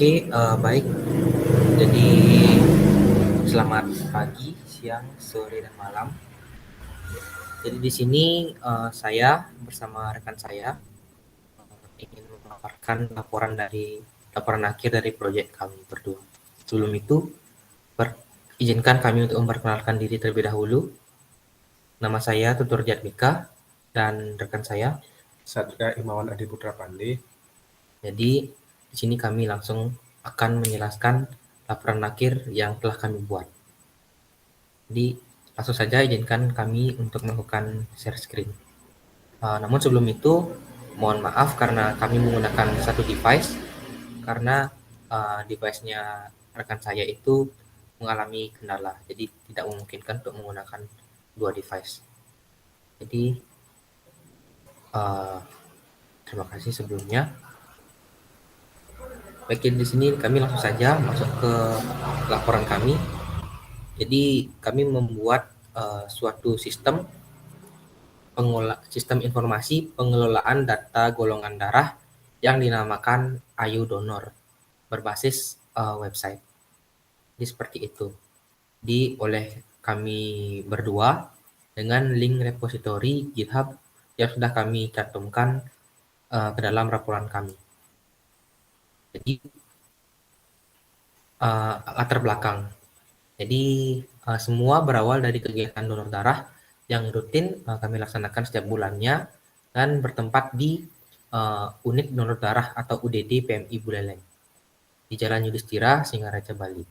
Baik. Jadi selamat pagi, siang, sore, dan malam. Jadi di sini saya bersama rekan saya ingin memaparkan laporan akhir dari proyek kami berdua. Sebelum itu, izinkan kami untuk memperkenalkan diri terlebih dahulu. Nama saya Tutur Jatmika dan rekan saya Satria Imawan Adi Putra Pandi. Jadi di sini kami langsung akan menjelaskan laporan akhir yang telah kami buat. Jadi langsung saja izinkan kami untuk melakukan share screen. Namun sebelum itu mohon maaf karena kami menggunakan satu device karena device-nya rekan saya itu mengalami kendala, jadi tidak memungkinkan untuk menggunakan dua device. Jadi terima kasih sebelumnya. Baik, di sini kami langsung saja masuk ke laporan kami. Jadi kami membuat suatu sistem informasi pengelolaan data golongan darah yang dinamakan Ayu Donor berbasis website. Jadi seperti itu. Oleh kami berdua dengan link repository GitHub yang sudah kami cantumkan ke dalam laporan kami. Jadi latar belakang. Jadi semua berawal dari kegiatan donor darah yang rutin kami laksanakan setiap bulannya dan bertempat di unit donor darah atau UDD PMI Buleleng di Jalan Yudhistira, Singaraja, Bali.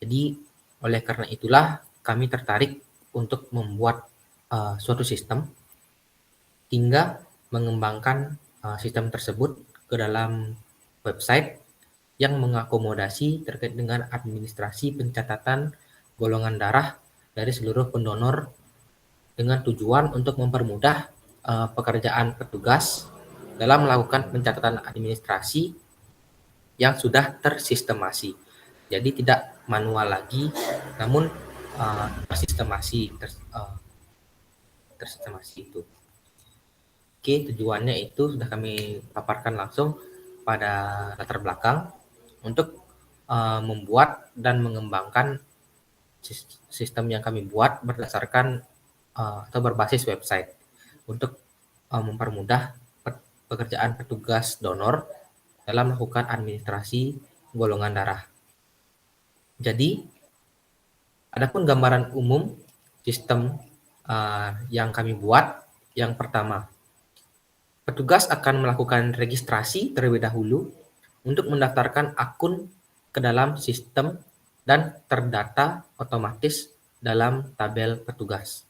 Jadi oleh karena itulah kami tertarik untuk membuat suatu sistem hingga mengembangkan sistem tersebut ke dalam website yang mengakomodasi terkait dengan administrasi pencatatan golongan darah dari seluruh pendonor dengan tujuan untuk mempermudah pekerjaan petugas dalam melakukan pencatatan administrasi yang sudah tersistemasi. Jadi tidak manual lagi, namun tersistemasi itu. Oke, tujuannya itu sudah kami paparkan langsung pada latar belakang untuk membuat dan mengembangkan sistem yang kami buat berdasarkan atau berbasis website untuk mempermudah pekerjaan petugas donor dalam melakukan administrasi golongan darah. Jadi, adapun gambaran umum sistem yang kami buat, yang pertama, petugas akan melakukan registrasi terlebih dahulu untuk mendaftarkan akun ke dalam sistem dan terdata otomatis dalam tabel petugas.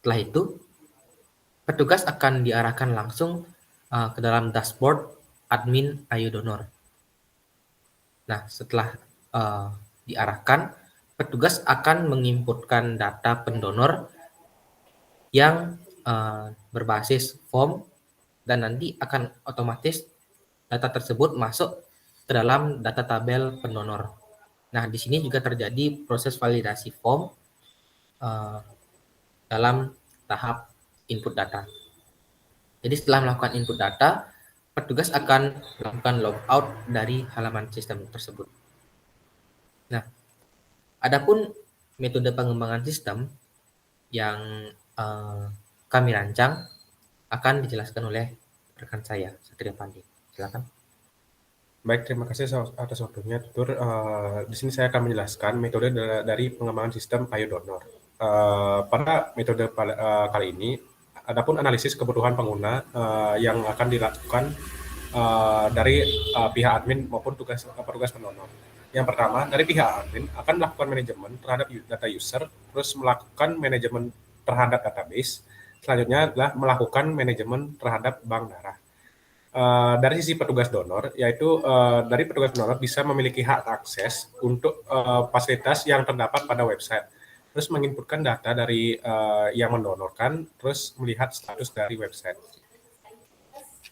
Setelah itu, petugas akan diarahkan langsung ke dalam dashboard admin Ayu Donor. Nah, setelah diarahkan, petugas akan menginputkan data pendonor yang berbasis form dan nanti akan otomatis data tersebut masuk ke dalam data tabel pendonor. Nah, di sini juga terjadi proses validasi form dalam tahap input data. Jadi setelah melakukan input data, petugas akan melakukan logout dari halaman sistem tersebut. Nah, adapun metode pengembangan sistem yang kami rancang akan dijelaskan oleh rekan saya, Satria Pandi. Silakan. Baik, terima kasih atas waktunya, Tutur. Di sini saya akan menjelaskan metode dari pengembangan sistem Ayu Donor. Pada metode kali ini, adapun analisis kebutuhan pengguna yang akan dilakukan dari pihak admin maupun petugas pendonor. Yang pertama, dari pihak admin akan melakukan manajemen terhadap data user, terus melakukan manajemen terhadap database. Selanjutnya adalah melakukan manajemen terhadap bank darah. Dari sisi petugas donor, yaitu dari petugas donor bisa memiliki hak akses untuk fasilitas yang terdapat pada website, terus menginputkan data dari yang mendonorkan, terus melihat status dari website.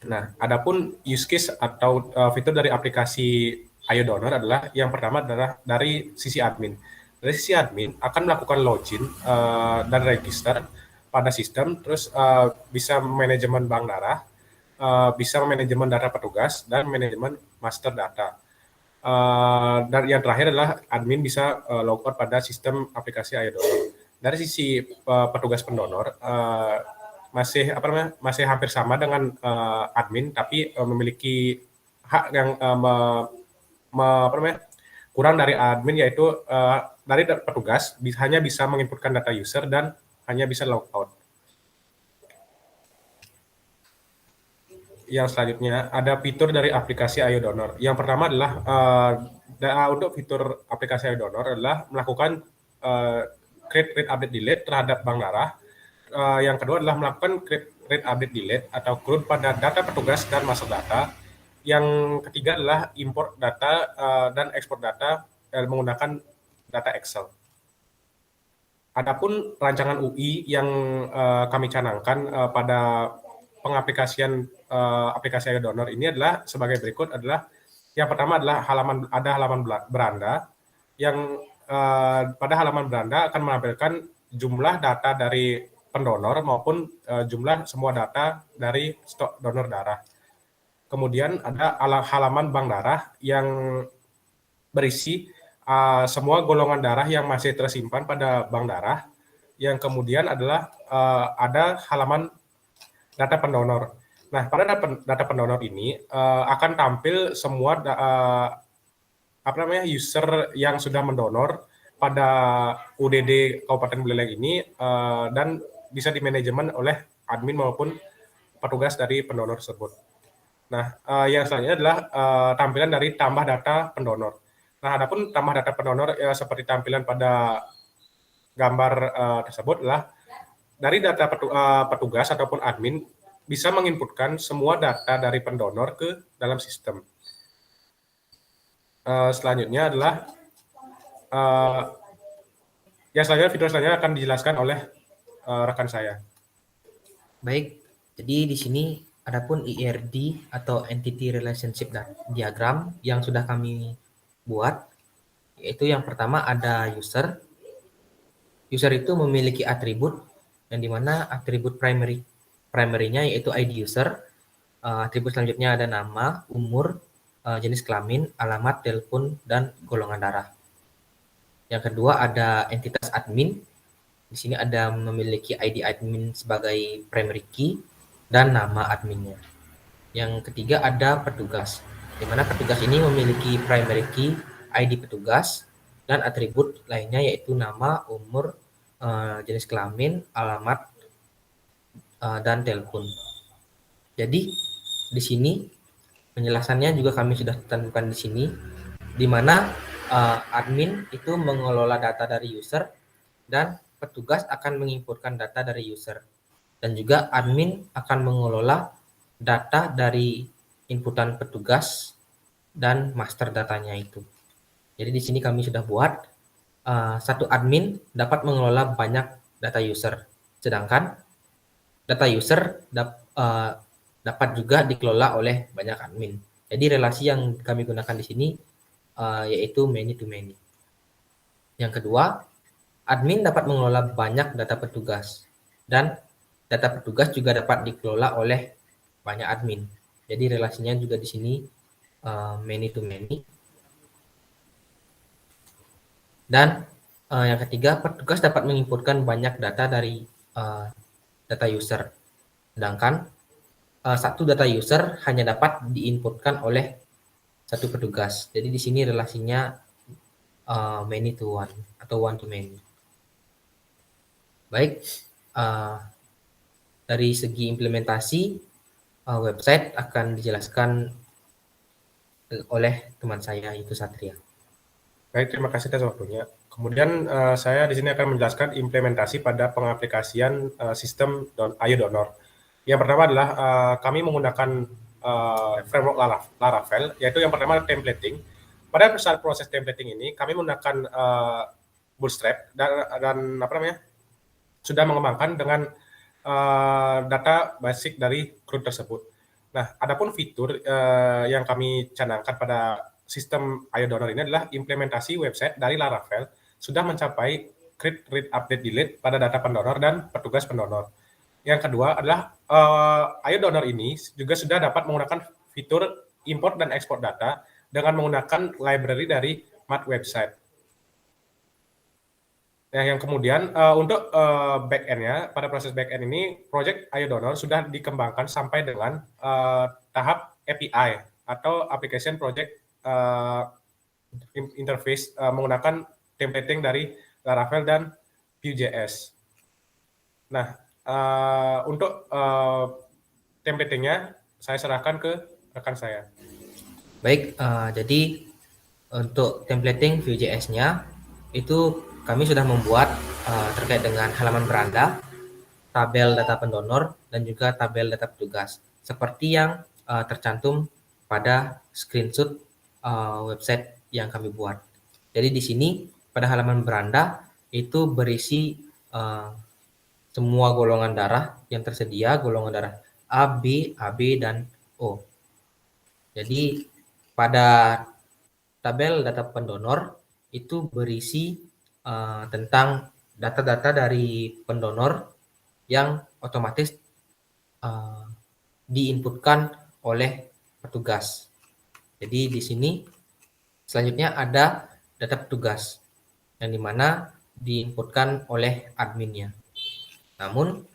Nah, adapun use case atau fitur dari aplikasi Ayu Donor adalah yang pertama adalah dari sisi admin. Dari sisi admin akan melakukan login dan register pada sistem, terus bisa manajemen bank darah, bisa manajemen data petugas dan manajemen master data. Dan yang terakhir adalah admin bisa logout pada sistem aplikasi iDonor. Dari sisi petugas pendonor masih hampir sama dengan admin, tapi memiliki hak yang kurang dari admin, yaitu dari petugas hanya bisa menginputkan data user dan hanya bisa logout. Yang selanjutnya ada fitur dari aplikasi iDonor. Yang pertama adalah untuk fitur aplikasi iDonor adalah melakukan create, read, update, delete terhadap bank darah. Yang kedua adalah melakukan create, read, update, delete atau CRUD pada data petugas dan master data. Yang ketiga adalah import data dan ekspor data menggunakan data Excel. Adapun rancangan UI yang kami canangkan pada pengaplikasian aplikasi iDonor ini adalah sebagai berikut. Adalah yang pertama adalah halaman beranda yang pada halaman beranda akan menampilkan jumlah data dari pendonor maupun jumlah semua data dari stok donor darah. Kemudian ada halaman bank darah yang berisi semua golongan darah yang masih tersimpan pada bank darah. Yang kemudian adalah ada halaman data pendonor. Nah, pada data pendonor ini akan tampil semua user yang sudah mendonor pada UDD Kabupaten Buleleng ini dan bisa dimanajemen oleh admin maupun petugas dari pendonor tersebut. Nah, yang selanjutnya adalah tampilan dari tambah data pendonor. Nah, adapun tambah data pendonor seperti tampilan pada gambar tersebut adalah dari data petugas ataupun admin bisa menginputkan semua data dari pendonor ke dalam sistem. Selanjutnya adalah fitur selanjutnya akan dijelaskan oleh rekan saya. Baik, jadi di sini adapun ERD atau Entity Relationship Diagram yang sudah kami buat, yaitu yang pertama ada user. User itu memiliki atribut, yang dimana atribut primary-nya yaitu ID user. Atribut selanjutnya ada nama, umur, jenis kelamin, alamat, telepon, dan golongan darah. Yang kedua ada entitas admin. Di sini ada memiliki ID admin sebagai primary key dan nama adminnya. Yang ketiga ada petugas, di mana petugas ini memiliki primary key, ID petugas, dan atribut lainnya yaitu nama, umur, jenis kelamin, alamat, dan telepon. Jadi di sini penjelasannya juga kami sudah tentukan di sini, di mana admin itu mengelola data dari user dan petugas akan menginputkan data dari user, dan juga admin akan mengelola data dari inputan petugas dan master datanya itu. Jadi di sini kami sudah buat satu admin dapat mengelola banyak data user, sedangkan data user dapat juga dikelola oleh banyak admin. Jadi relasi yang kami gunakan di sini yaitu many to many. Yang kedua, admin dapat mengelola banyak data petugas, dan data petugas juga dapat dikelola oleh banyak admin. Jadi relasinya juga di sini many to many. Dan yang ketiga, petugas dapat menginputkan banyak data dari data user, sedangkan satu data user hanya dapat diinputkan oleh satu petugas. Jadi di sini relasinya many to one atau one to many. Baik, dari segi implementasi website akan dijelaskan oleh teman saya, yaitu Satria. Baik, terima kasih atas waktunya. Kemudian saya di sini akan menjelaskan implementasi pada pengaplikasian sistem iDonor. Yang pertama adalah kami menggunakan framework Laravel, yaitu yang pertama templating. Pada saat proses templating ini, kami menggunakan Bootstrap dan sudah mengembangkan dengan data basic dari CRUD tersebut. Nah, adapun fitur yang kami canangkan pada sistem iDonor ini adalah implementasi website dari Laravel sudah mencapai create, read, update, delete pada data pendonor dan petugas pendonor. Yang kedua adalah Ayo Donor ini juga sudah dapat menggunakan fitur import dan ekspor data dengan menggunakan library dari Mat website. Nah, yang kemudian untuk back-end-nya, pada proses back-end ini, project Ayo Donor sudah dikembangkan sampai dengan tahap API atau Application Project Interface menggunakan templating dari Laravel dan Vue.js. Nah, untuk templating-nya saya serahkan ke rekan saya. Baik, jadi untuk templating Vue.js-nya itu kami sudah membuat terkait dengan halaman beranda, tabel data pendonor, dan juga tabel data petugas. Seperti yang tercantum pada screenshot website yang kami buat. Jadi di sini pada halaman beranda itu berisi semua golongan darah yang tersedia, golongan darah A, B, AB, dan O. Jadi pada tabel data pendonor itu berisi tentang data-data dari pendonor yang otomatis diinputkan oleh petugas. Jadi di sini selanjutnya ada data petugas yang dimana diinputkan oleh adminnya. Namun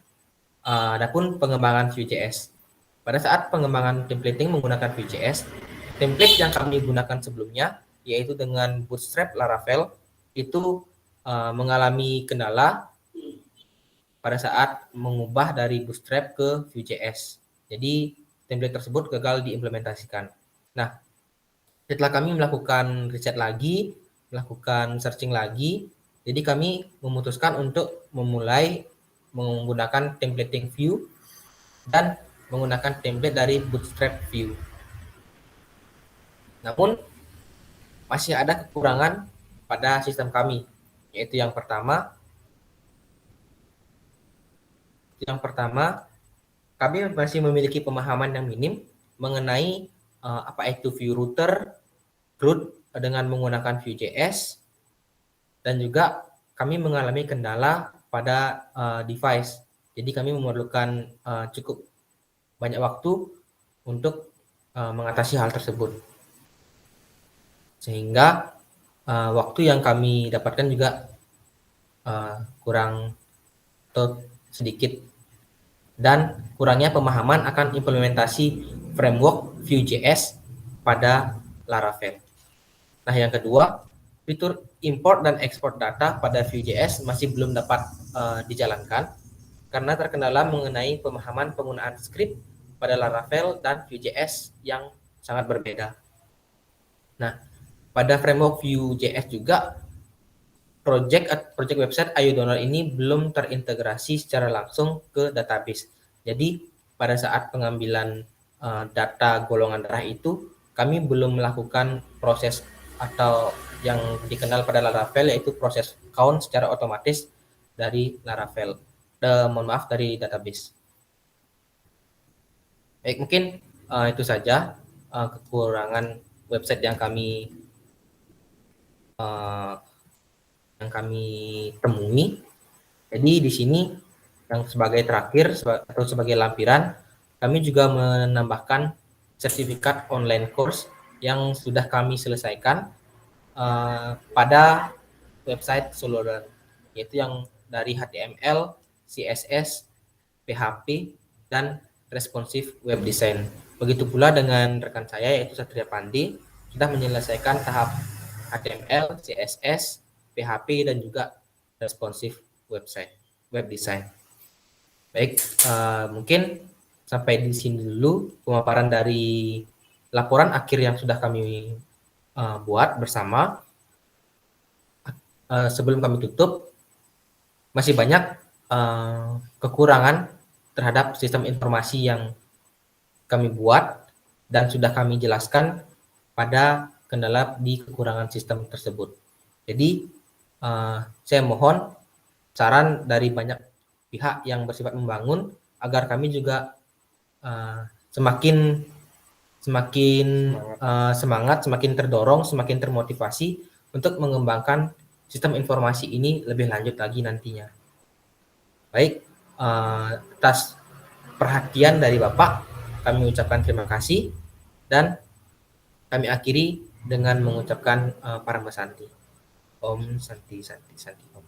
adapun pengembangan Vue.js, pada saat pengembangan templating menggunakan Vue.js, template yang kami gunakan sebelumnya yaitu dengan Bootstrap Laravel itu mengalami kendala pada saat mengubah dari Bootstrap ke Vue.js. Jadi template tersebut gagal diimplementasikan. Nah, setelah kami melakukan riset lagi, melakukan searching lagi, jadi kami memutuskan untuk memulai menggunakan templating Vue dan menggunakan template dari Bootstrap Vue. Namun masih ada kekurangan pada sistem kami, yaitu yang pertama kami masih memiliki pemahaman yang minim mengenai apa itu Vue router, root dengan menggunakan Vue.js, dan juga kami mengalami kendala pada device. Jadi kami memerlukan cukup banyak waktu untuk mengatasi hal tersebut. Sehingga waktu yang kami dapatkan juga kurang atau sedikit, dan kurangnya pemahaman akan implementasi framework Vue.js pada Laravel. Nah, yang kedua, fitur import dan ekspor data pada Vue.js masih belum dapat dijalankan karena terkendala mengenai pemahaman penggunaan script pada Laravel dan Vue.js yang sangat berbeda. Nah, pada framework Vue.js juga project website Ayo Donor ini belum terintegrasi secara langsung ke database. Jadi pada saat pengambilan data golongan darah itu kami belum melakukan proses atau yang dikenal pada Laravel yaitu proses count secara otomatis dari Laravel. Dari database. Baik, mungkin itu saja kekurangan website yang kami temui. Jadi di sini yang sebagai terakhir atau sebagai lampiran, kami juga menambahkan sertifikat online course yang sudah kami selesaikan pada website Sololearn, yaitu yang dari HTML, CSS, PHP, dan responsive web design. Begitu pula dengan rekan saya yaitu Satria Pandi, sudah menyelesaikan tahap HTML, CSS, PHP, dan juga responsive web design. Baik, mungkin sampai di sini dulu pemaparan dari laporan akhir yang sudah kami buat bersama. Sebelum kami tutup, masih banyak kekurangan terhadap sistem informasi yang kami buat dan sudah kami jelaskan pada kendala di kekurangan sistem tersebut. Jadi saya mohon saran dari banyak pihak yang bersifat membangun agar kami juga semakin semangat, semakin terdorong, semakin termotivasi untuk mengembangkan sistem informasi ini lebih lanjut lagi nantinya. Baik, atas perhatian dari Bapak. Kami ucapkan terima kasih dan kami akhiri dengan mengucapkan Paramasanti. Om Santi Santi Santi Om.